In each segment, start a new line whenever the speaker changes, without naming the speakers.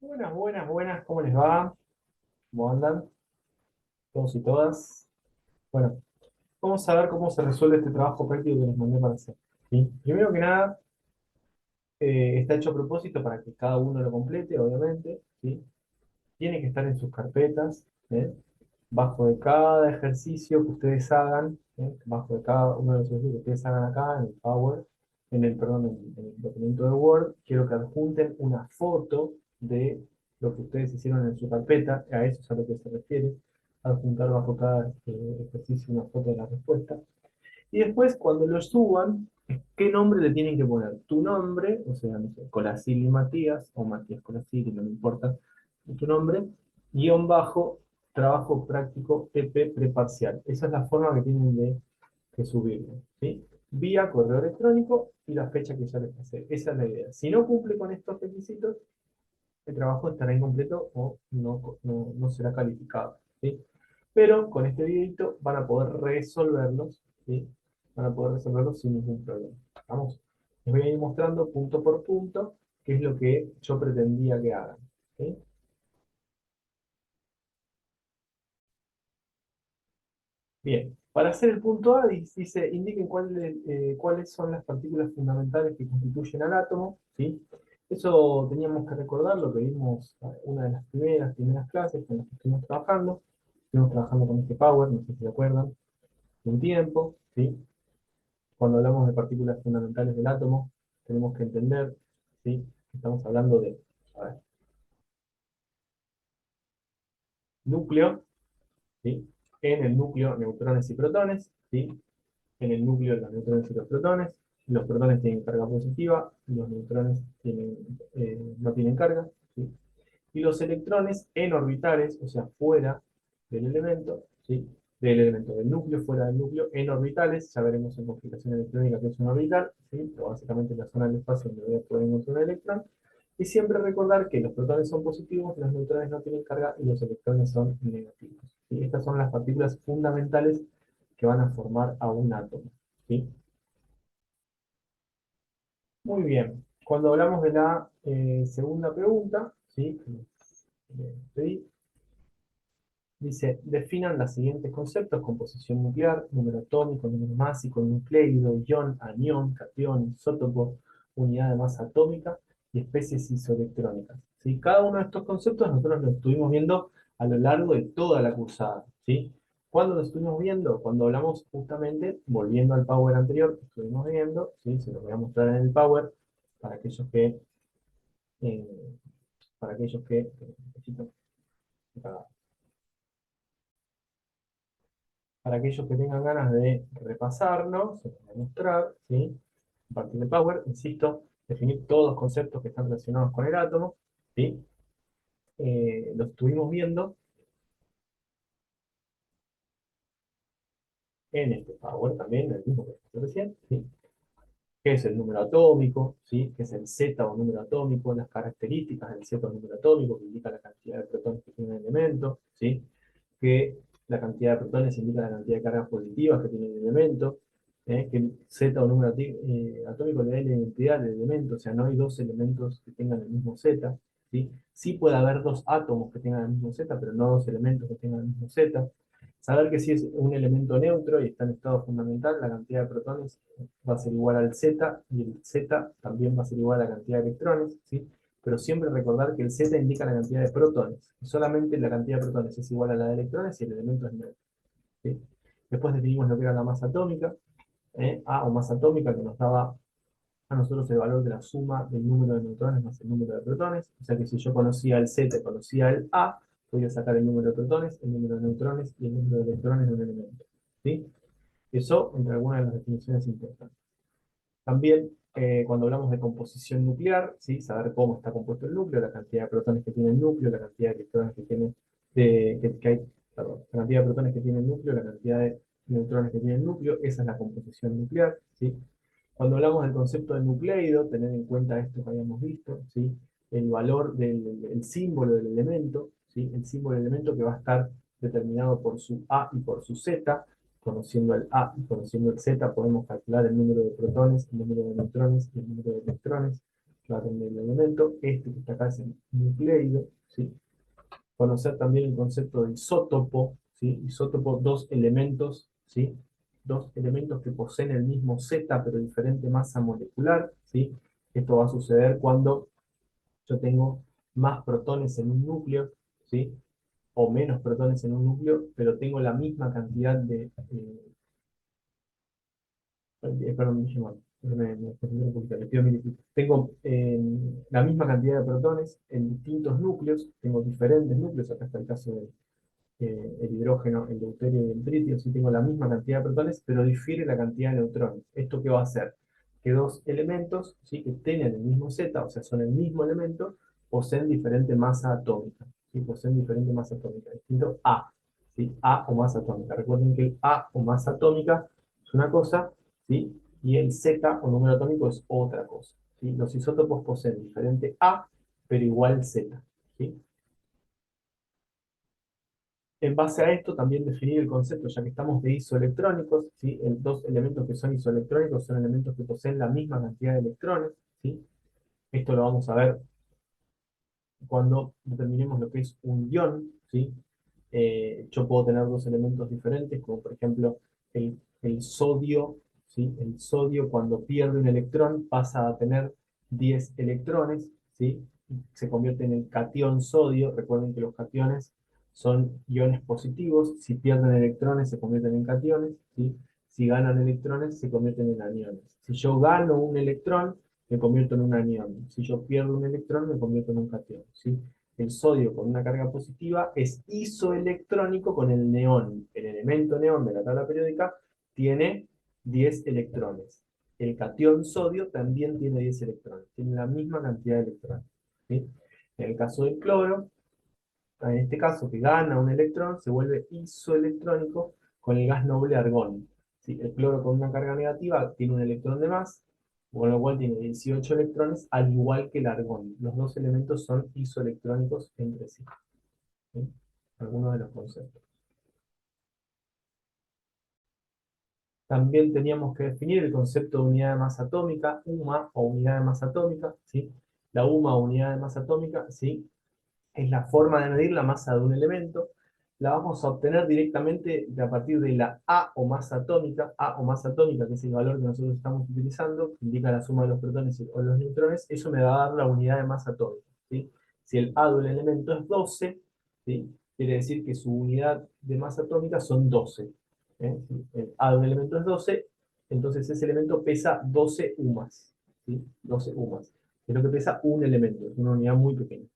Buenas, buenas, buenas, ¿cómo les va? ¿Cómo andan? Todos y todas. Bueno, vamos a ver cómo se resuelve este trabajo práctico que les mandé para hacer. ¿Sí? Primero que nada, está hecho a propósito para que cada uno lo complete, obviamente. ¿Sí? Tiene que estar en sus carpetas, ¿eh? Bajo de cada ejercicio que ustedes hagan, bajo de cada uno de los ejercicios que ustedes hagan acá en el Power, perdón, en el documento de Word, quiero que adjunten una foto de lo que ustedes hicieron en su carpeta, a eso es a lo que se refiere, adjuntar bajo cada ejercicio una foto de la respuesta. Y después, cuando lo suban, ¿qué nombre le tienen que poner? Tu nombre, o sea, no sé, Colacili Matías, o Matías Colacili, no me importa, tu nombre, guión bajo, trabajo práctico TP preparcial. Esa es la forma que tienen de subirlo, ¿sí? Vía correo electrónico y la fecha que ya les pasé. Esa es la idea. Si no cumple con estos requisitos, el trabajo estará incompleto o no será calificado, ¿sí? Pero con este videito van a poder resolverlos, ¿sí? Van a poder resolverlos sin ningún problema. Vamos, les voy a ir mostrando punto por punto qué es lo que yo pretendía que hagan, ¿sí? Bien, para hacer el punto A dice, indiquen cuáles son las partículas fundamentales que constituyen al átomo, ¿sí? Eso teníamos que recordar, lo que vimos una de las primeras clases con las que estuvimos trabajando con este Power, no sé si se acuerdan, un tiempo, ¿sí? Cuando hablamos de partículas fundamentales del átomo, tenemos que entender, ¿sí? Estamos hablando de, a ver, núcleo, ¿sí? En el núcleo, neutrones y protones, ¿sí? En el núcleo los neutrones y los protones tienen carga positiva, los neutrones no tienen carga, ¿sí? Y los electrones en orbitales, o sea, fuera del elemento, ¿sí? Del elemento del núcleo, fuera del núcleo, en orbitales, ya veremos en configuración electrónica que es un orbital, ¿sí? Pero básicamente la zona del espacio donde voy a poder encontrar un electrón, y siempre recordar que los protones son positivos, los neutrones no tienen carga y los electrones son negativos, ¿sí? Estas son las partículas fundamentales que van a formar a un átomo, ¿sí? Muy bien. Cuando hablamos de la segunda pregunta, ¿sí? Pedí, dice, definan los siguientes conceptos: composición nuclear, número atómico, número másico, nucleido, ion, anión, catión, isótopo, unidad de masa atómica y especies isoelectrónicas. ¿Sí? Cada uno de estos conceptos nosotros los estuvimos viendo a lo largo de toda la cursada, ¿sí? ¿Cuándo lo estuvimos viendo? Cuando hablamos justamente, volviendo al Power anterior que estuvimos viendo, ¿sí? Se los voy a mostrar en el Power para aquellos que, eh, necesito apagar. Para aquellos que tengan ganas de repasarlo, se los voy a mostrar, ¿sí? A partir de Power, insisto, definir todos los conceptos que están relacionados con el átomo, ¿sí? Los estuvimos viendo en este Power también, el mismo que expliqué recién, ¿sí? ¿Qué es el número atómico? ¿Sí? ¿Qué es el Z o número atómico? Las características del Z o número atómico, que indica la cantidad de protones que tiene el elemento, ¿sí? Que la cantidad de protones indica la cantidad de cargas positivas que tiene el elemento, que el Z o número atómico le da la identidad del elemento, o sea, no hay dos elementos que tengan el mismo Z, ¿sí? Sí puede haber dos átomos que tengan el mismo Z, pero no dos elementos que tengan el mismo Z. Saber que si es un elemento neutro y está en estado fundamental, la cantidad de protones va a ser igual al Z y el Z también va a ser igual a la cantidad de electrones, ¿sí? Pero siempre recordar que el Z indica la cantidad de protones, y solamente la cantidad de protones es igual a la de electrones y el elemento es neutro, ¿sí? Después definimos lo que era la masa atómica, A o masa atómica, que nos daba a nosotros el valor de la suma del número de neutrones más el número de protones. O sea que si yo conocía el Z y conocía el A, podía sacar el número de protones, el número de neutrones y el número de electrones de un elemento, ¿sí? Eso entre algunas de las definiciones importantes. También, cuando hablamos de composición nuclear, ¿sí? Saber cómo está compuesto el núcleo, la cantidad de protones que tiene el núcleo, la cantidad de electrones que tiene, que hay, perdón, la cantidad de protones que tiene el núcleo, la cantidad de neutrones que tiene el núcleo, esa es la composición nuclear, ¿sí? Cuando hablamos del concepto de nucleido, tener en cuenta esto que habíamos visto, ¿sí? El valor del símbolo del elemento, ¿sí? El símbolo del elemento que va a estar determinado por su A y por su Z. Conociendo el A y conociendo el Z, podemos calcular el número de protones, el número de neutrones y el número de electrones. que va a tener el elemento. Este que está acá es el nucleido, ¿sí? Conocer también el concepto de isótopo, ¿sí? Isótopo, dos elementos, ¿sí? Dos elementos que poseen el mismo Z, pero diferente masa molecular, ¿sí? Esto va a suceder cuando yo tengo más protones en un núcleo, ¿sí? O menos protones en un núcleo, pero tengo la misma cantidad de... perdón, me dije mal. Me confundí un poquito, le pido mil disculpas. Tengo la misma cantidad de protones en distintos núcleos, tengo diferentes núcleos, acá está el caso de el hidrógeno, el deuterio y el tritio, sí tengo la misma cantidad de protones, pero difiere la cantidad de neutrones. ¿Esto qué va a hacer? Que dos elementos, ¿sí? Que tengan el mismo Z, o sea, son el mismo elemento, poseen diferente masa atómica. ¿Sí? Poseen diferente masa atómica, distinto A. ¿Sí? A o masa atómica. Recuerden que el A o masa atómica es una cosa, ¿sí? Y el Z o número atómico es otra cosa. ¿Sí? Los isótopos poseen diferente A, pero igual Z. ¿Sí? En base a esto, también definir el concepto, ya que estamos de isoelectrónicos, ¿sí? Dos elementos que son isoelectrónicos son elementos que poseen la misma cantidad de electrones, ¿sí? Esto lo vamos a ver cuando determinemos lo que es un ion, ¿sí? Yo puedo tener dos elementos diferentes, como por ejemplo el sodio, ¿sí? El sodio cuando pierde un electrón pasa a tener 10 electrones, ¿sí? Se convierte en el catión sodio. Recuerden que los cationes son iones positivos, si pierden electrones se convierten en cationes, ¿sí? Si ganan electrones se convierten en aniones. Si yo gano un electrón, me convierto en un anión. Si yo pierdo un electrón, me convierto en un catión, ¿sí? El sodio con una carga positiva es isoelectrónico con el neón. El elemento neón de la tabla periódica tiene 10 electrones. El catión sodio también tiene 10 electrones. Tiene la misma cantidad de electrones, ¿sí? En el caso del cloro, en este caso que gana un electrón, se vuelve isoelectrónico con el gas noble argón. ¿Sí? El cloro con una carga negativa tiene un electrón de más, con lo cual tiene 18 electrones, al igual que el argón. Los dos elementos son isoelectrónicos entre sí. ¿Sí? Algunos de los conceptos. También teníamos que definir el concepto de unidad de masa atómica, UMA o unidad de masa atómica, ¿sí? La UMA o unidad de masa atómica, ¿sí? Es la forma de medir la masa de un elemento. La vamos a obtener directamente a partir de la A o masa atómica, que es el valor que nosotros estamos utilizando, que indica la suma de los protones o los neutrones. Eso me va a dar la unidad de masa atómica, ¿sí? Si el A del elemento es 12, ¿sí? Quiere decir que su unidad de masa atómica son 12. Si el A de un elemento es 12, entonces ese elemento pesa 12 UMAS, ¿sí? 12 UMAS. Es lo que pesa un elemento, es una unidad muy pequeña.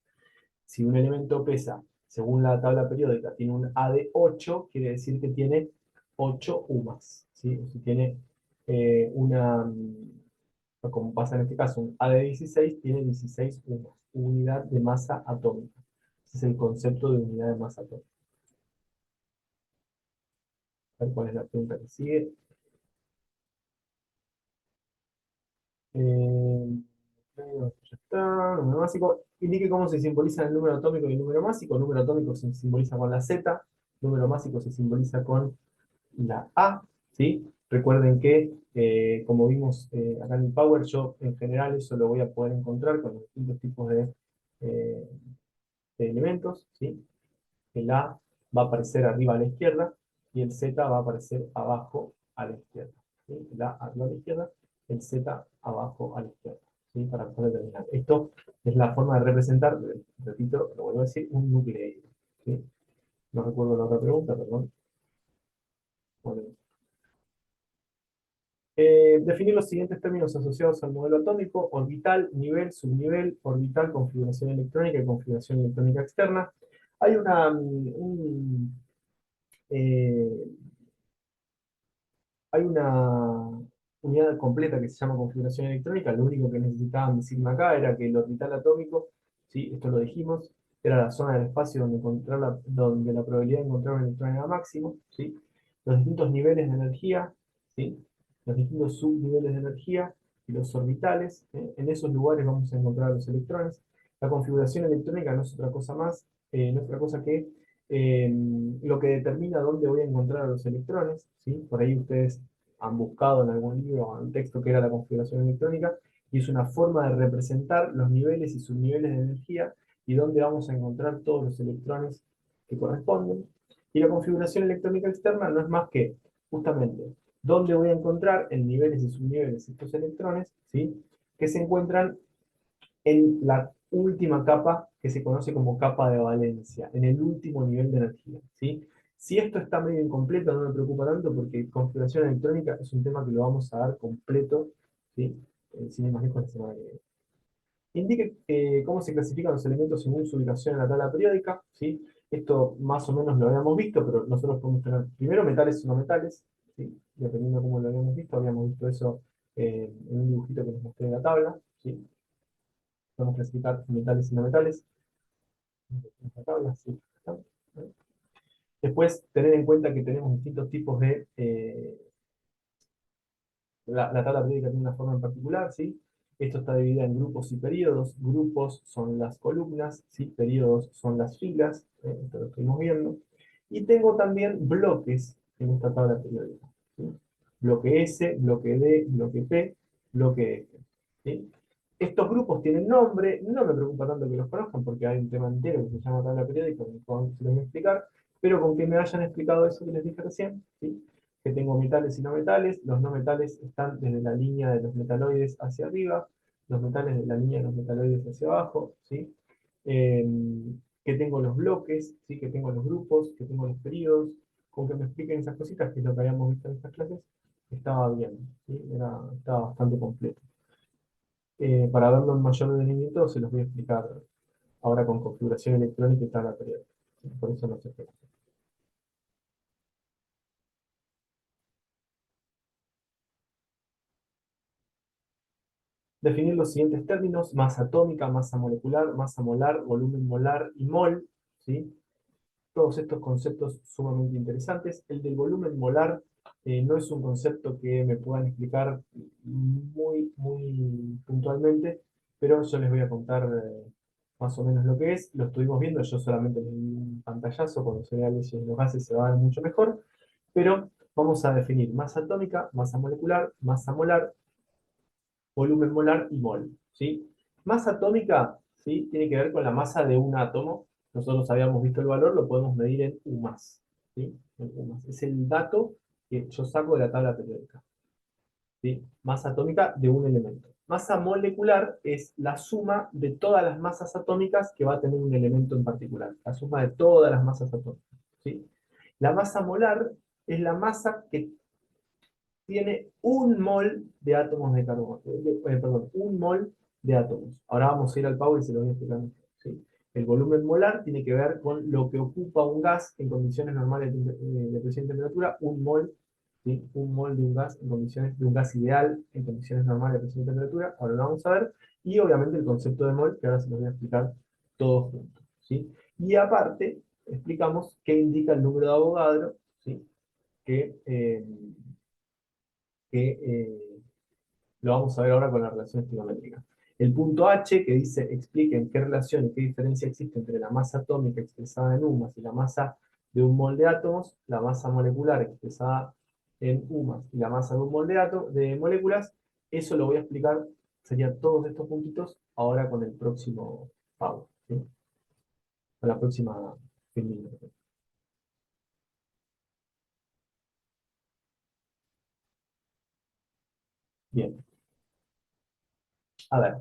Si un elemento pesa, según la tabla periódica, tiene un A de 8, quiere decir que tiene 8 UMAS, ¿sí? Si tiene como pasa en este caso, un A de 16, tiene 16 UMAS, unidad de masa atómica. Ese es el concepto de unidad de masa atómica. A ver cuál es la pregunta que sigue. Ya está. Número másico. Indique cómo se simboliza el número atómico y el número másico. El número atómico se simboliza con la Z. Número másico se simboliza con la A, ¿sí? Recuerden que, como vimos acá en el Power, yo en general eso lo voy a poder encontrar con los distintos tipos eh, de elementos, ¿sí? El A va a aparecer arriba a la izquierda y el Z va a aparecer abajo a la izquierda, ¿sí? El A arriba a la izquierda, el Z abajo a la izquierda, ¿sí? Para poder determinar. Esto es la forma de representar, repito, lo vuelvo a decir, un nucleido, ¿sí? No recuerdo la otra pregunta, perdón. Bueno, definir los siguientes términos asociados al modelo atómico: orbital, nivel, subnivel, orbital, configuración electrónica y configuración electrónica externa. Hay eh, hay una unidad completa que se llama configuración electrónica. Lo único que necesitaban decirme acá era que el orbital atómico, ¿sí? Esto lo dijimos, era la zona del espacio donde la probabilidad de encontrar un electrón era máximo, ¿sí? Los distintos niveles de energía, ¿sí? Los distintos subniveles de energía y los orbitales, ¿eh? En esos lugares vamos a encontrar los electrones. La configuración electrónica no es otra cosa más, no es otra cosa que eh, lo que determina dónde voy a encontrar a los electrones, ¿sí? Por ahí ustedes han buscado en algún libro o en un texto que era la configuración electrónica. y es una forma de representar los niveles y subniveles de energía y dónde vamos a encontrar todos los electrones que corresponden. Y la configuración electrónica externa no es más que, justamente, dónde voy a encontrar en niveles y subniveles estos electrones, ¿sí? Que se encuentran en la última capa que se conoce como capa de valencia, en el último nivel de energía, ¿sí? Si esto está medio incompleto, no me preocupa tanto porque configuración electrónica es un tema que lo vamos a dar completo, ¿sí? Sin ir más lejos la semana que viene. Indique cómo se clasifican los elementos según su ubicación en la tabla periódica, ¿sí? Esto más o menos lo habíamos visto, pero nosotros podemos tener primero metales y no metales, ¿sí? Dependiendo de cómo lo habíamos visto eso en un dibujito que nos mostré en la tabla, ¿sí? Podemos clasificar metales y no metales. Esta tabla, sí. Después, tener en cuenta que tenemos distintos tipos de... la tabla periódica tiene una forma en particular, ¿sí? Esto está dividido en grupos y periodos. Grupos son las columnas, ¿sí? Periodos son las filas, esto lo estuvimos viendo. Y tengo también bloques en esta tabla periódica, ¿sí? Bloque S, bloque D, bloque P, bloque F, ¿sí? Estos grupos tienen nombre, no me preocupa tanto que los conozcan porque hay un tema entero que se llama tabla periódica, que se los voy a explicar, pero con que me hayan explicado eso que les dije recién, ¿sí? Que tengo metales y no metales, los no metales están desde la línea de los metaloides hacia arriba, los metales de la línea de los metaloides hacia abajo, ¿sí? Eh, que tengo los bloques, ¿sí? Que tengo los grupos, que tengo los periodos, con que me expliquen esas cositas, que es lo que habíamos visto en estas clases, estaba bien, ¿sí? Estaba bastante completo. Para verlo en mayor detenimiento se los voy a explicar ahora con configuración electrónica y tabla periódica. ¿Sí? Por eso no se preocupen. Definir los siguientes términos: masa atómica, masa molecular, masa molar, volumen molar y mol, ¿sí? Todos estos conceptos sumamente interesantes. El del volumen molar no es un concepto que me puedan explicar muy puntualmente, pero yo les voy a contar más o menos lo que es. Lo estuvimos viendo, yo solamente les di un pantallazo, cuando se vea leyes de los gases se va a ver mucho mejor, pero vamos a definir masa atómica, masa molecular, masa molar, volumen molar y mol, ¿sí? Masa atómica, ¿sí? Tiene que ver con la masa de un átomo. Nosotros habíamos visto el valor, lo podemos medir en U más, ¿sí? En U más. Es el dato que yo saco de la tabla periódica, ¿sí? Masa atómica de un elemento. Masa molecular es la suma de todas las masas atómicas que va a tener un elemento en particular, la suma de todas las masas atómicas, ¿sí? La masa molar es la masa que tiene un mol de átomos de carbono, perdón, un mol de átomos. Ahora vamos a ir al power y se lo voy a explicar mejor, ¿sí? El volumen molar tiene que ver con lo que ocupa un gas en condiciones normales de presión y temperatura, un mol, ¿sí? Un mol de un gas en condiciones de un gas ideal en condiciones normales de presión y temperatura. Ahora lo vamos a ver. Y obviamente el concepto de mol, que ahora se los voy a explicar todos juntos, ¿sí? Y aparte, explicamos qué indica el número de Avogadro, ¿sí? Que lo vamos a ver ahora con la relación estequiométrica. El punto H, que dice, expliquen qué relación y qué diferencia existe entre la masa atómica expresada en UMAS y la masa de un mol de átomos, la masa molecular expresada en UMAS y la masa de un mol de moléculas, eso lo voy a explicar, serían todos estos puntitos, ahora con el próximo pago, ¿sí? Con la próxima filmina. Bien, a ver.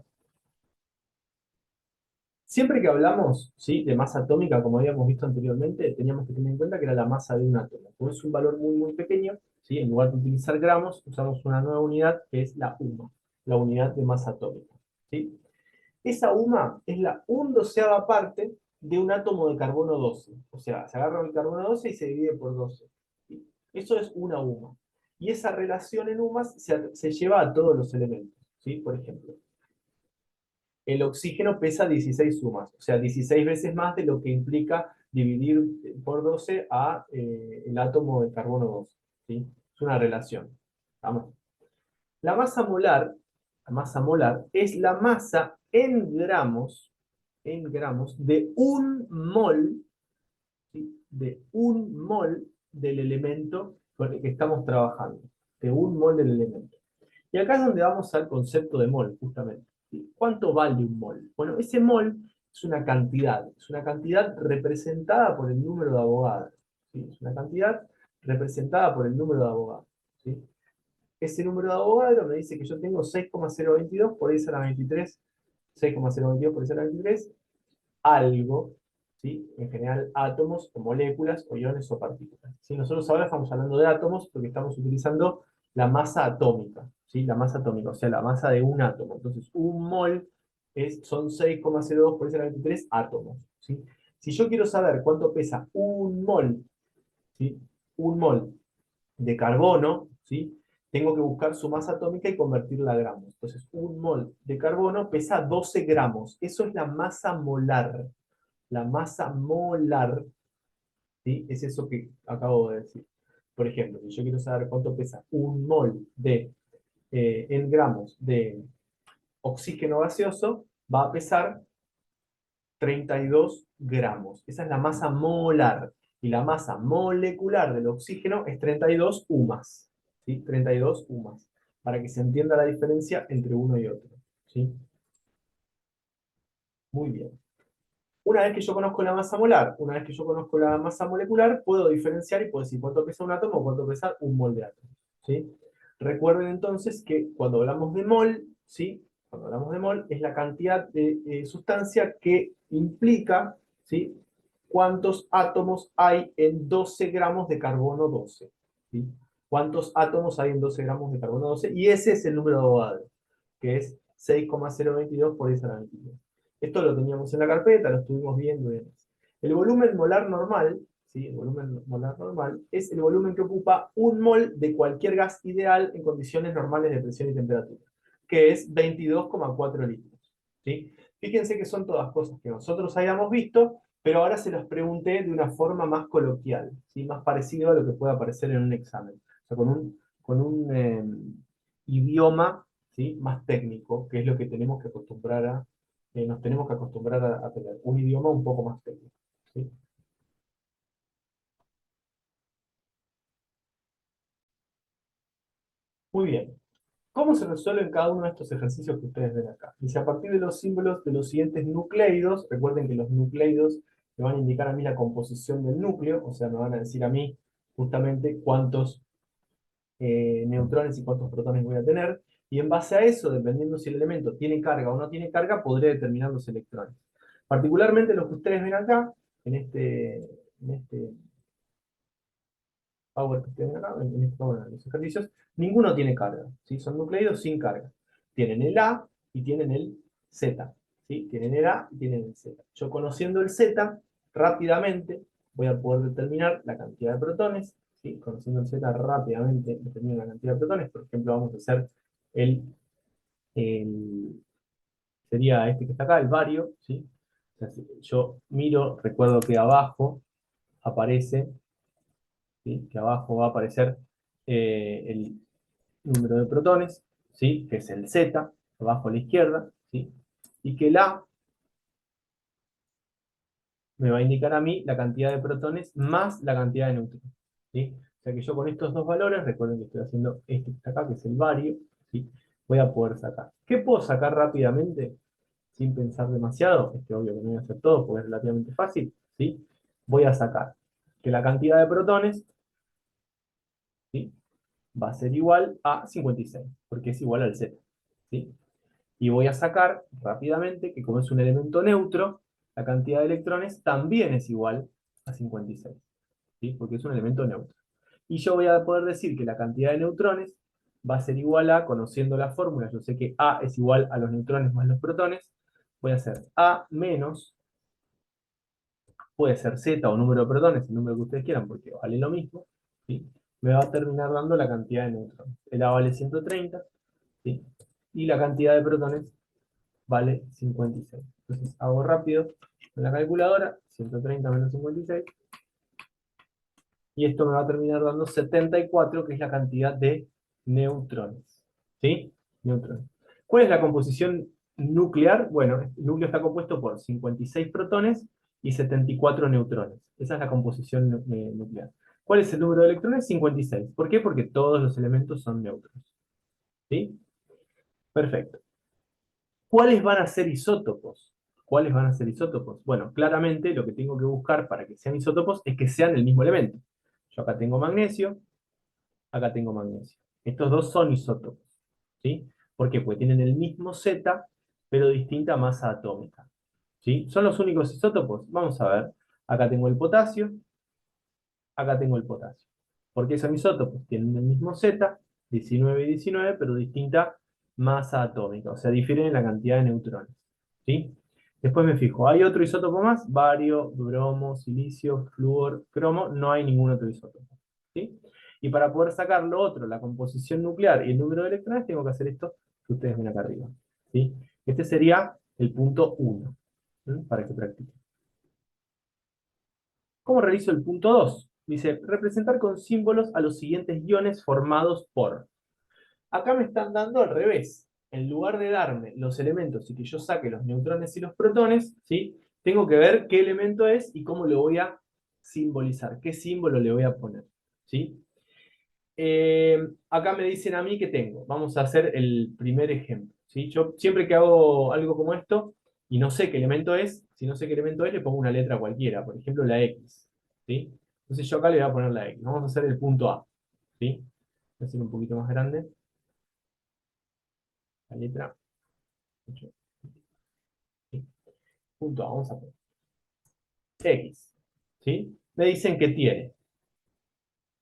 Siempre que hablamos, ¿sí? De masa atómica, como habíamos visto anteriormente, teníamos que tener en cuenta que era la masa de un átomo. Como es un valor muy pequeño, ¿sí? En lugar de utilizar gramos, usamos una nueva unidad que es la UMA, la unidad de masa atómica, ¿sí? Esa UMA es la undosceava parte de un átomo de carbono 12. O sea, se agarra el carbono 12 y se divide por 12. ¿Sí? Eso es una UMA. Y esa relación en UMAS se lleva a todos los elementos, ¿sí? Por ejemplo, el oxígeno pesa 16 sumas, o sea, 16 veces más de lo que implica dividir por 12 a el átomo de carbono 12, ¿sí? Es una relación. Vamos. La masa molar, la masa molar es la masa en gramos de un mol, ¿sí? De un mol del elemento con el que estamos trabajando, de un mol del elemento. Y acá es donde vamos al concepto de mol, justamente. ¿Sí? ¿Cuánto vale un mol? Bueno, ese mol es una cantidad representada por el número de abogados. ¿Sí? Es una cantidad representada por el número de abogados. ¿Sí? Ese número de abogados me dice que yo tengo 6,022 por 10 a la 23, 6,022 por 10 a la 23, algo, ¿sí? En general átomos o moléculas o iones o partículas. ¿Sí? Nosotros ahora estamos hablando de átomos porque estamos utilizando la masa atómica, ¿sí? La masa atómica, o sea, la masa de un átomo. Entonces, un mol son 6,02 por 10 a la 23 átomos, ¿sí? Si yo quiero saber cuánto pesa un mol, ¿sí? Un mol de carbono, ¿sí? Tengo que buscar su masa atómica y convertirla a gramos. Entonces, un mol de carbono pesa 12 gramos. Eso es la masa molar. La masa molar, ¿sí? Es eso que acabo de decir. Por ejemplo, si yo quiero saber cuánto pesa un mol en gramos de oxígeno gaseoso, va a pesar 32 gramos. Esa es la masa molar. Y la masa molecular del oxígeno es 32 UMAS. ¿Sí? 32 UMAS. Para que se entienda la diferencia entre uno y otro. ¿Sí? Muy bien. Una vez que yo conozco la masa molar, una vez que yo conozco la masa molecular, puedo diferenciar y puedo decir cuánto pesa un átomo o cuánto pesa un mol de átomo. ¿Sí? Recuerden entonces que cuando hablamos de mol, ¿sí? Cuando hablamos de mol, es la cantidad de sustancia que implica, ¿sí? Cuántos átomos hay en 12 gramos de carbono 12. ¿Sí? ¿Cuántos átomos hay en 12 gramos de carbono 12? Y ese es el número de Avogadro, que es 6,022 por 10 a la 23. Esto lo teníamos en la carpeta, lo estuvimos viendo y demás. El volumen molar normal, ¿sí? El volumen molar normal es el volumen que ocupa un mol de cualquier gas ideal en condiciones normales de presión y temperatura, que es 22,4 litros. ¿Sí? Fíjense que son todas cosas que nosotros hayamos visto, pero ahora se las pregunté de una forma más coloquial, ¿sí? Más parecido a lo que puede aparecer en un examen. O sea, con un idioma, ¿sí? Más técnico, que es lo que tenemos que acostumbrar nos tenemos que acostumbrar a tener un idioma un poco más técnico. ¿Sí? Muy bien. ¿Cómo se resuelven cada uno de estos ejercicios que ustedes ven acá? Dice, a partir de los símbolos de los siguientes nucleidos, recuerden que los nucleidos me van a indicar a mí la composición del núcleo, o sea, me van a decir a mí justamente cuántos neutrones y cuántos protones voy a tener, y en base a eso, dependiendo si el elemento tiene carga o no tiene carga, podré determinar los electrones. Particularmente los que ustedes ven acá, en este power que tienen acá, en los ejercicios, ninguno tiene carga, ¿sí? Son nucleidos sin carga. Tienen el A y tienen el Z, ¿sí? Tienen el A y tienen el Z. Yo conociendo el Z, rápidamente voy a poder determinar la cantidad de protones, ¿sí? Conociendo el Z rápidamente determino la cantidad de protones. Por ejemplo, vamos a hacer el sería este que está acá, el bario, ¿sí? O sea, si yo miro, recuerdo que abajo aparece, ¿sí? Que abajo va a aparecer el número de protones, ¿sí? Que es el Z, abajo a la izquierda, ¿sí? Y que el A me va a indicar a mí la cantidad de protones más la cantidad de neutrones, ¿sí? O sea que yo con estos dos valores, recuerden que estoy haciendo este que está acá, que es el bario, ¿sí? Voy a poder sacar. ¿Qué puedo sacar rápidamente sin pensar demasiado? Es que obvio que no voy a hacer todo porque es relativamente fácil, ¿sí? Voy a sacar que la cantidad de protones, ¿sí? Va a ser igual a 56, porque es igual al Z, ¿sí? Y voy a sacar rápidamente que como es un elemento neutro, la cantidad de electrones también es igual a 56, ¿sí? Porque es un elemento neutro. Y yo voy a poder decir que la cantidad de neutrones va a ser igual a, conociendo la fórmula, yo sé que A es igual a los neutrones más los protones, voy a hacer A menos, puede ser Z o número de protones, el número que ustedes quieran, porque vale lo mismo, ¿sí? Me va a terminar dando la cantidad de neutrones. El A vale 130, ¿sí? Y la cantidad de protones vale 56. Entonces hago rápido en la calculadora, 130 menos 56, y esto me va a terminar dando 74, que es la cantidad de neutrones. ¿Sí? Neutrones. ¿Cuál es la composición nuclear? Bueno, el núcleo está compuesto por 56 protones y 74 neutrones. Esa es la composición nuclear. ¿Cuál es el número de electrones? 56. ¿Por qué? Porque todos los elementos son neutros. ¿Sí? Perfecto. ¿Cuáles van a ser isótopos? ¿Cuáles van a ser isótopos? Bueno, claramente lo que tengo que buscar para que sean isótopos es que sean el mismo elemento. Yo acá tengo magnesio, acá tengo magnesio. Estos dos son isótopos. ¿Sí? ¿Por qué? Porque tienen el mismo Z, pero distinta masa atómica. ¿Sí? ¿Son los únicos isótopos? Vamos a ver. Acá tengo el potasio, acá tengo el potasio. ¿Por qué son isótopos? Tienen el mismo Z, 19 y 19, pero distinta masa atómica. O sea, difieren en la cantidad de neutrones. ¿Sí? Después me fijo, ¿hay otro isótopo más? Bario, bromo, silicio, flúor, cromo. No hay ningún otro isótopo. ¿Sí? Y para poder sacar lo otro, la composición nuclear y el número de electrones, tengo que hacer esto que ustedes ven acá arriba. ¿Sí? Este sería el punto 1, para que practiquen. ¿Cómo realizo el punto 2? Dice, representar con símbolos a los siguientes iones formados por. Acá me están dando al revés. En lugar de darme los elementos y que yo saque los neutrones y los protones, ¿sí? Tengo que ver qué elemento es y cómo lo voy a simbolizar, qué símbolo le voy a poner. ¿Sí? Acá me dicen a mí que tengo. Vamos a hacer el primer ejemplo. ¿Sí? Yo siempre que hago algo como esto y no sé qué elemento es, si no sé qué elemento es, le pongo una letra cualquiera, por ejemplo la X. ¿Sí? Entonces yo acá le voy a poner la X. Vamos a hacer el punto A. ¿Sí? Voy a hacer un poquito más grande la letra. ¿Sí? Punto A, vamos a poner X. ¿Sí? Me dicen que tiene.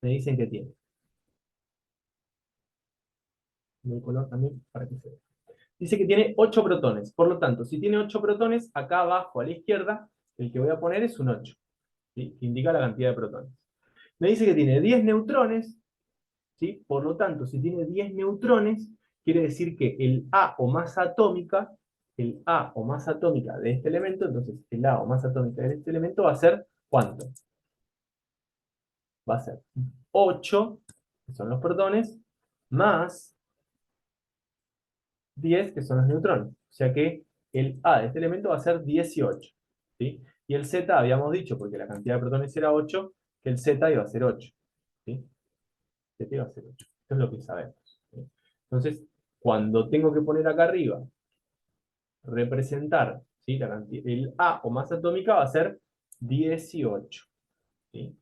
Me dicen que tiene. El color también para que se vea. Dice que tiene 8 protones. Por lo tanto, si tiene 8 protones, acá abajo a la izquierda, el que voy a poner es un 8, ¿sí? Que indica la cantidad de protones. Me dice que tiene 10 neutrones, ¿sí? Por lo tanto, si tiene 10 neutrones, quiere decir que el A o masa atómica, el A o masa atómica de este elemento, entonces el A o masa atómica de este elemento va a ser ¿cuánto? Va a ser 8, que son los protones, más 10, que son los neutrones. O sea que el A de este elemento va a ser 18. ¿Sí? Y el Z habíamos dicho, porque la cantidad de protones era 8, que el Z iba a ser 8. ¿Sí? Z iba a ser 8. Esto es lo que sabemos. ¿Sí? Entonces, cuando tengo que poner acá arriba, representar, ¿sí? El A o masa atómica va a ser 18. ¿Sí?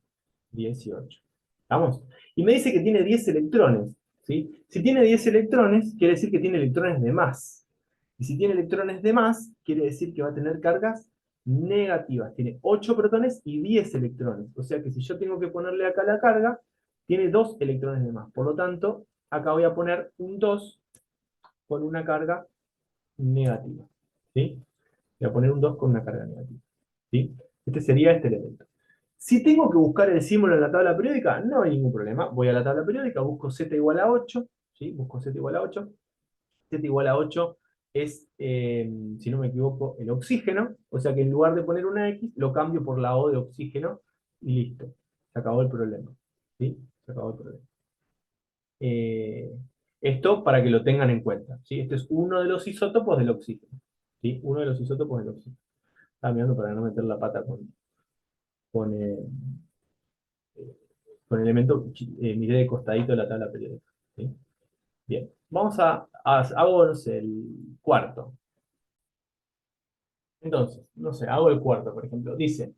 18. ¿Estamos? Y me dice que tiene 10 electrones. ¿Sí? Si tiene 10 electrones, quiere decir que tiene electrones de más. Y si tiene electrones de más, quiere decir que va a tener cargas negativas. Tiene 8 protones y 10 electrones. O sea que si yo tengo que ponerle acá la carga, tiene 2 electrones de más. Por lo tanto, acá voy a poner un 2 con una carga negativa. ¿Sí? Voy a poner un 2 con una carga negativa. ¿Sí? Este sería este elemento. Si tengo que buscar el símbolo en la tabla periódica, no hay ningún problema. Voy a la tabla periódica, busco Z igual a 8. ¿Sí? Busco Z igual a 8. Z igual a 8 es, si no me equivoco, el oxígeno. O sea que en lugar de poner una X, lo cambio por la O de oxígeno y listo. Se acabó el problema. ¿Sí? Se acabó el problema. Eh, Esto para que lo tengan en cuenta. ¿Sí? Este es uno de los isótopos del oxígeno. ¿Sí? Uno de los isótopos del oxígeno. Estaba mirando para no meter la pata con, eh, con el elemento, miré de costadito de la tabla periódica. ¿Sí? Bien, vamos hago, no sé, el cuarto. Entonces, no sé, hago el cuarto, por ejemplo. Dice,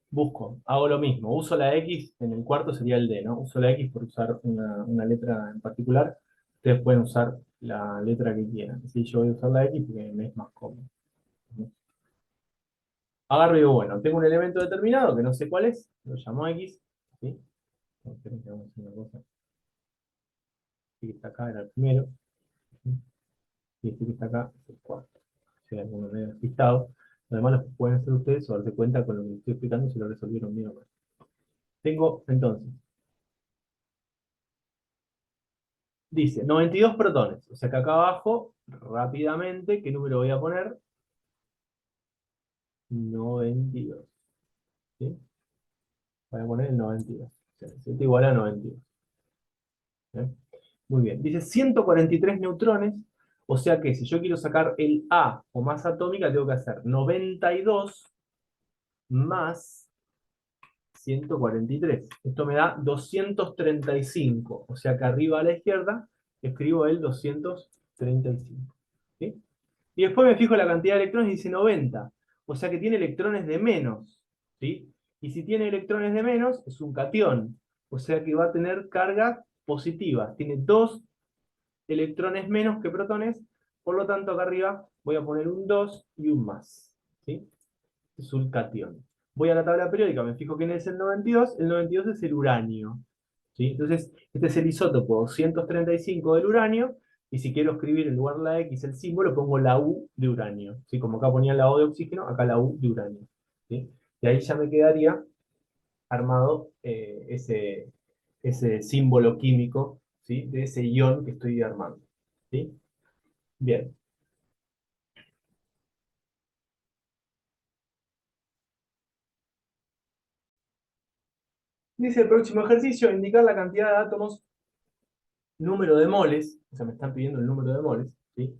busco, hago lo mismo, uso la X, en el cuarto sería el D, ¿no? Uso la X por usar una letra en particular. Ustedes pueden usar la letra que quieran. Sí, yo voy a usar la X porque me es más cómodo. Agarro y digo, bueno, tengo un elemento determinado que no sé cuál es, lo llamo X. ¿Sí? Esperen que vamos a hacer una cosa. Este que está acá era el primero. ¿Sí? Y este que está acá es el cuarto. Si hay alguno medio despistado. Además, lo que pueden hacer ustedes o darse cuenta con lo que estoy explicando si lo resolvieron bien o mal. Tengo, entonces, dice 92 protones. O sea que acá abajo, rápidamente, ¿qué número voy a poner? 92. ¿Sí? Voy a poner el 92. O sea, Z igual a 92. ¿Eh? Muy bien. Dice 143 neutrones. O sea que si yo quiero sacar el A o masa atómica, tengo que hacer 92 más 143. Esto me da 235. O sea que arriba a la izquierda escribo el 235. ¿Sí? Y después me fijo la cantidad de electrones y dice 90. O sea que tiene electrones de menos. ¿Sí? Y si tiene electrones de menos, es un catión. O sea que va a tener carga positiva. Tiene 2 electrones menos que protones. Por lo tanto, acá arriba voy a poner un 2 y un más. ¿Sí? Es un catión. Voy a la tabla periódica, me fijo quién es el 92. El 92 es el uranio. ¿Sí? Entonces, este es el isótopo 235 del uranio. Y si quiero escribir en lugar de la X el símbolo, pongo la U de uranio. ¿Sí? Como acá ponía la O de oxígeno, acá la U de uranio. ¿Sí? Y ahí ya me quedaría armado ese símbolo químico, ¿sí? De ese ion que estoy armando. ¿Sí? Bien. Dice el próximo ejercicio, indicar la cantidad de átomos, número de moles, o sea, me están pidiendo el número de moles, ¿sí?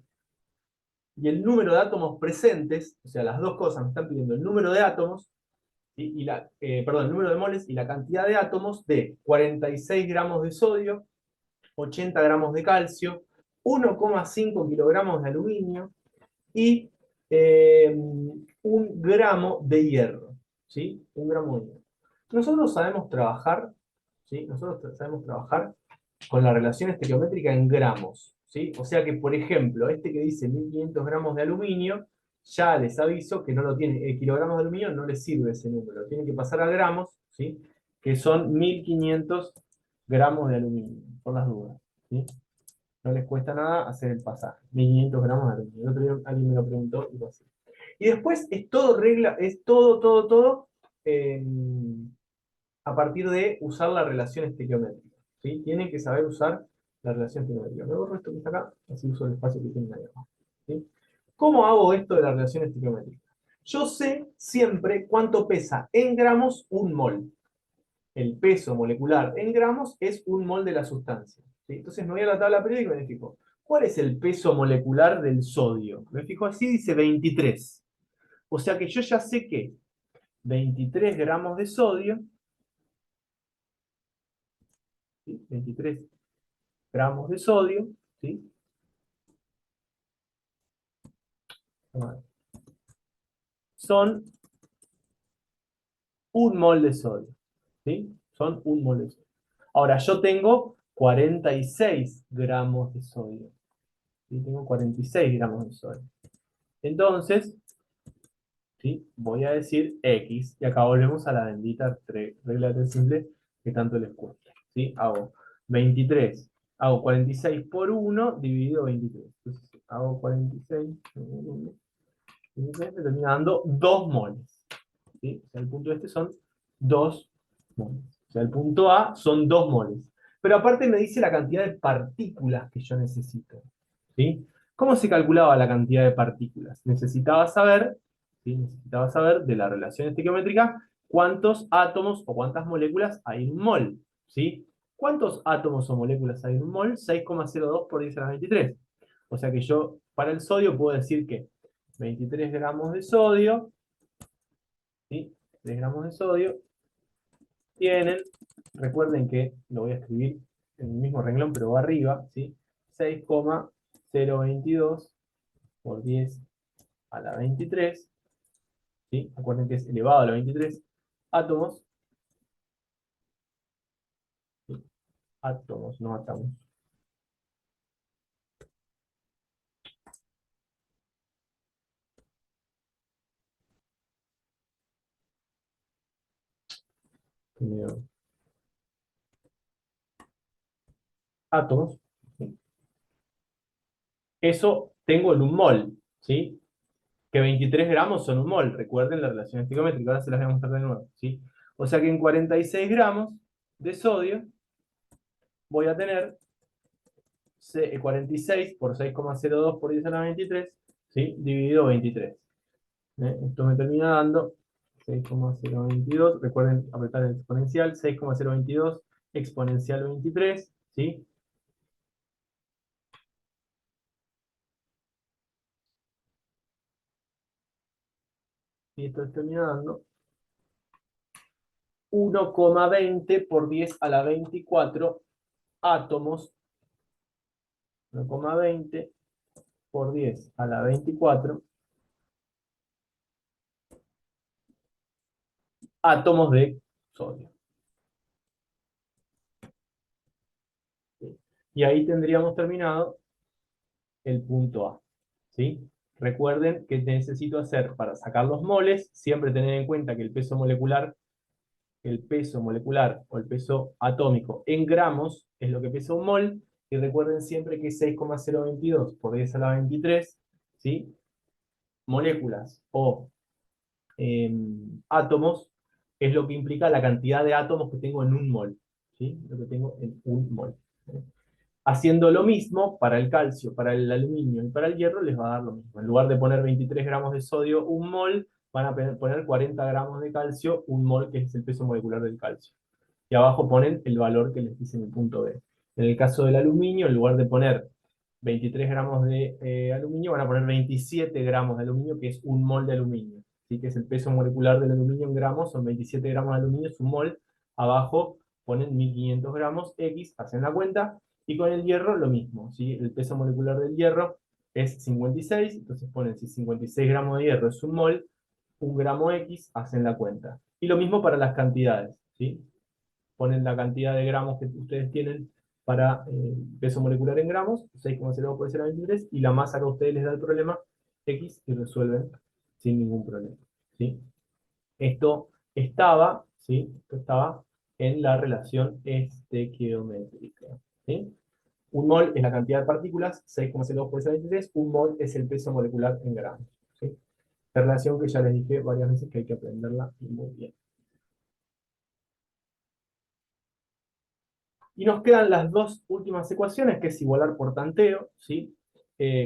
Y el número de átomos presentes, o sea, las dos cosas, me están pidiendo el número de átomos, ¿sí? Perdón, el número de moles y la cantidad de átomos de 46 gramos de sodio, 80 gramos de calcio, 1,5 kilogramos de aluminio y 1 gramo de hierro, ¿sí? 1 gramo de hierro. Nosotros sabemos trabajar, ¿sí? Nosotros sabemos trabajar con la relación estequiométrica en gramos, ¿sí? O sea que, por ejemplo, este que dice 1500 gramos de aluminio, ya les aviso que no lo tiene, kilogramos de aluminio no les sirve ese número, tiene que pasar a gramos, ¿sí? Que son 1500 gramos de aluminio, por las dudas, ¿sí? No les cuesta nada hacer el pasaje, 1500 gramos de aluminio. El otro día alguien me lo preguntó y lo hacía. Y después es todo regla, es todo, eh, a partir de usar la relación estequiométrica. ¿Sí? Tienen que saber usar la relación estequiométrica. Me borro esto que está acá, así uso el espacio que tiene ahí abajo. ¿Sí? ¿Cómo hago esto de la relación estequiométrica? Yo sé siempre cuánto pesa en gramos un mol. El peso molecular en gramos es un mol de la sustancia. ¿Sí? Entonces me voy a la tabla periódica y me fijo, ¿cuál es el peso molecular del sodio? Me fijo así, dice 23. O sea que yo ya sé que 23 gramos de sodio, ¿sí? 23 gramos de sodio, ¿sí? Son un mol de sodio, ¿sí? Son un mol de sodio. Ahora, yo tengo 46 gramos de sodio, ¿sí? Tengo 46 gramos de sodio. Entonces, ¿sí? Voy a decir X, y acá volvemos a la bendita regla de tres simple que tanto les cuesta, ¿sí? Hago 23, hago 46 por 1 dividido 23. Entonces, hago 46 me termina dando 2 moles. ¿Sí? O sea, el punto este son 2 moles. O sea, el punto A son 2 moles. Pero aparte me dice la cantidad de partículas que yo necesito. ¿Sí? ¿Cómo se calculaba la cantidad de partículas? Necesitaba saber, ¿sí? Necesitaba saber de la relación estequiométrica cuántos átomos o cuántas moléculas hay en un mol. ¿Sí? ¿Cuántos átomos o moléculas hay en un mol? 6,02 por 10 a la 23. O sea que yo, para el sodio, puedo decir que 23 gramos de sodio, ¿sí? 3 gramos de sodio tienen, recuerden que lo voy a escribir en el mismo renglón, pero va arriba, ¿sí? 6,022 por 10 a la 23, ¿sí? Acuerden que es elevado a la 23 átomos, ¿sí? Átomos, no átomos. Átomos, ¿sí? Eso tengo en un mol, ¿sí? Que 23 gramos son un mol. Recuerden la relación estequiométrica, ahora se las voy a mostrar de nuevo, ¿sí? O sea que en 46 gramos de sodio voy a tener 46 por 6,02 por 10 a la 23, ¿sí? Dividido 23. Esto me termina dando 6,022. Recuerden apretar el exponencial. 6,022 exponencial 23, ¿sí? Y esto termina dando 1,20 por 10 a la 24 átomos 1,20 por 10 a la 24 átomos de sodio. ¿Sí? Y ahí tendríamos terminado el punto A. ¿Sí? Recuerden que necesito hacer para sacar los moles, siempre tener en cuenta que el peso molecular o el peso atómico en gramos es lo que pesa un mol, y recuerden siempre que 6,022 por 10 a la 23, ¿sí? Moléculas o átomos es lo que implica la cantidad de átomos que tengo en un mol, ¿sí? Lo que tengo en un mol. Haciendo lo mismo para el calcio, para el aluminio y para el hierro, les va a dar lo mismo. En lugar de poner 23 gramos de sodio, un mol, van a poner 40 gramos de calcio, un mol, que es el peso molecular del calcio. Y abajo ponen el valor que les dice en el punto B. En el caso del aluminio, en lugar de poner 23 gramos de aluminio, van a poner 27 gramos de aluminio, que es un mol de aluminio. ¿Sí? Que es el peso molecular del aluminio en gramos, son 27 gramos de aluminio, es un mol. Abajo ponen 1500 gramos, X, hacen la cuenta. Y con el hierro lo mismo, ¿sí? El peso molecular del hierro es 56, entonces ponen si 56 gramos de hierro es un mol, un gramo X, hacen la cuenta. Y lo mismo para las cantidades, ¿sí? Ponen la cantidad de gramos que ustedes tienen para peso molecular en gramos, 6,02 por 10 a la 23, y la masa que a ustedes les da el problema, X, y resuelven sin ningún problema, ¿sí? Esto estaba, ¿sí? Esto estaba en la relación estequiométrica, ¿sí? Un mol es la cantidad de partículas, 6,02 por 10 a la 23, un mol es el peso molecular en gramos, ¿sí? La relación que ya les dije varias veces que hay que aprenderla y muy bien. Y nos quedan las dos últimas ecuaciones, que es igualar por tanteo, ¿sí?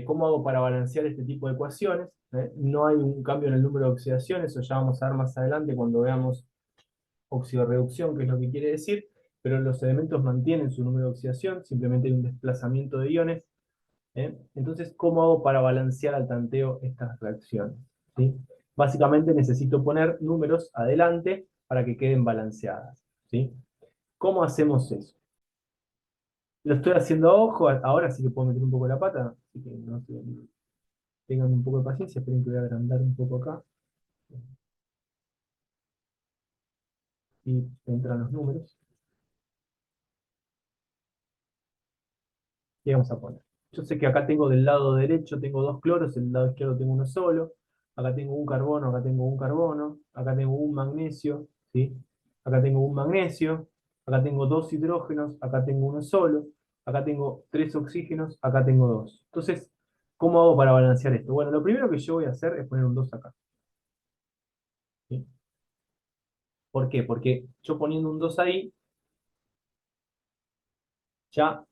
¿Cómo hago para balancear este tipo de ecuaciones? No hay un cambio en el número de oxidaciones, eso ya vamos a ver más adelante cuando veamos oxidorreducción, que es lo que quiere decir, pero los elementos mantienen su número de oxidación, simplemente hay un desplazamiento de iones. Entonces, ¿cómo hago para balancear al tanteo estas reacciones? ¿Sí? Básicamente necesito poner números adelante para que queden balanceadas, ¿sí? ¿Cómo hacemos eso? Lo estoy haciendo a ojo, ahora sí que puedo meter un poco la pata, así que no tengan un poco de paciencia, esperen que voy a agrandar un poco acá, y entran los números, y vamos a poner. Yo sé que acá tengo del lado derecho, tengo dos cloros, del lado izquierdo tengo uno solo, acá tengo un carbono, acá tengo un carbono, acá tengo un magnesio, ¿sí? Acá tengo un magnesio, acá tengo dos hidrógenos, acá tengo uno solo, acá tengo tres oxígenos, acá tengo dos. Entonces, ¿cómo hago para balancear esto? Bueno, lo primero que yo voy a hacer es poner un 2 acá, ¿sí? ¿Por qué? Porque yo poniendo un 2 ahí, ya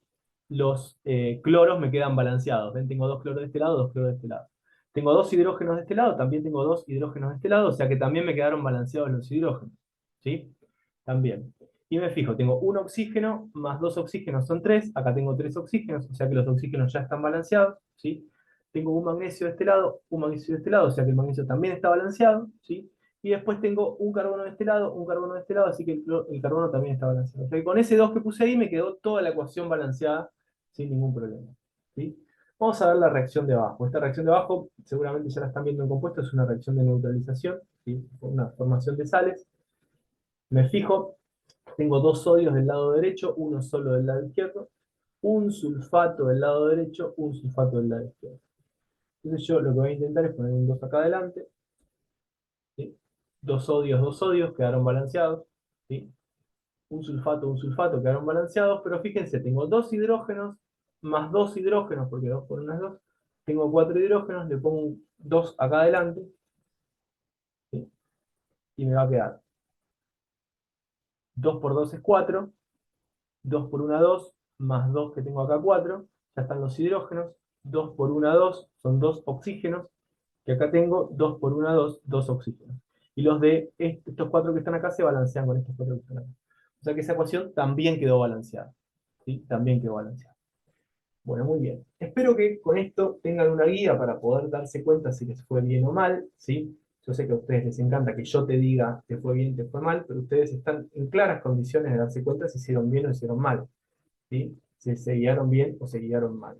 los cloros me quedan balanceados. ¿Ven? Tengo dos cloros de este lado, dos cloros de este lado. Tengo dos hidrógenos de este lado, también tengo dos hidrógenos de este lado, o sea que también me quedaron balanceados los hidrógenos. ¿Sí? También. Y me fijo, tengo un oxígeno más dos oxígenos son tres, acá tengo tres oxígenos, o sea que los oxígenos ya están balanceados, ¿sí? Tengo un magnesio de este lado, un magnesio de este lado, o sea que el magnesio también está balanceado, ¿sí? Y después tengo un carbono de este lado, un carbono de este lado, así que el carbono también está balanceado. O sea que con ese 2 que puse ahí me quedó toda la ecuación balanceada sin ningún problema, ¿sí? Vamos a ver la reacción de abajo. Esta reacción de abajo, seguramente ya la están viendo en compuesto, es una reacción de neutralización, ¿sí? Una formación de sales. Me fijo, tengo dos sodios del lado derecho, uno solo del lado izquierdo, un sulfato del lado derecho, un sulfato del lado izquierdo. Entonces yo lo que voy a intentar es poner un 2 acá adelante, ¿sí? Dos sodios, quedaron balanceados, ¿sí? Un sulfato, quedaron balanceados, pero fíjense, tengo dos hidrógenos, más dos hidrógenos, porque 2 por 1 es 2, tengo cuatro hidrógenos, le pongo un 2 acá adelante, ¿sí? Y me va a quedar 2 por 2 es 4, 2 por 1 2, más 2 que tengo acá 4, ya están los hidrógenos, 2 por 1 2, son dos oxígenos, que acá tengo 2 por 1 2, dos oxígenos. Y los de estos cuatro que están acá se balancean con estos cuatro que están acá. O sea que esa ecuación también quedó balanceada, ¿sí? También quedó balanceada. Bueno, muy bien. Espero que con esto tengan una guía para poder darse cuenta si les fue bien o mal, ¿sí? Yo sé que a ustedes les encanta que yo te diga te fue bien, te fue mal, pero ustedes están en claras condiciones de darse cuenta si hicieron bien o hicieron mal, ¿sí? Si se guiaron bien o se guiaron mal.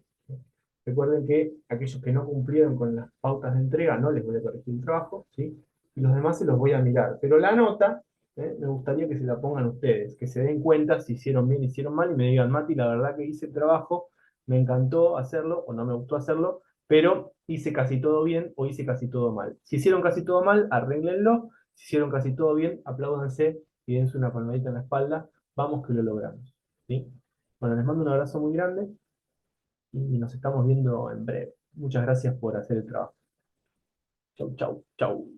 Recuerden que aquellos que no cumplieron con las pautas de entrega no les voy a corregir el trabajo, ¿sí? Y los demás se los voy a mirar. Pero la nota, me gustaría que se la pongan ustedes, que se den cuenta si hicieron bien, hicieron mal y me digan, Mati, la verdad que hice el trabajo, me encantó hacerlo o no me gustó hacerlo, pero hice casi todo bien o hice casi todo mal. Si hicieron casi todo mal, arréglenlo. Si hicieron casi todo bien, apláudanse y dense una palmadita en la espalda. Vamos que lo logramos, ¿sí? Bueno, les mando un abrazo muy grande y nos estamos viendo en breve. Muchas gracias por hacer el trabajo. Chau, chau, chau.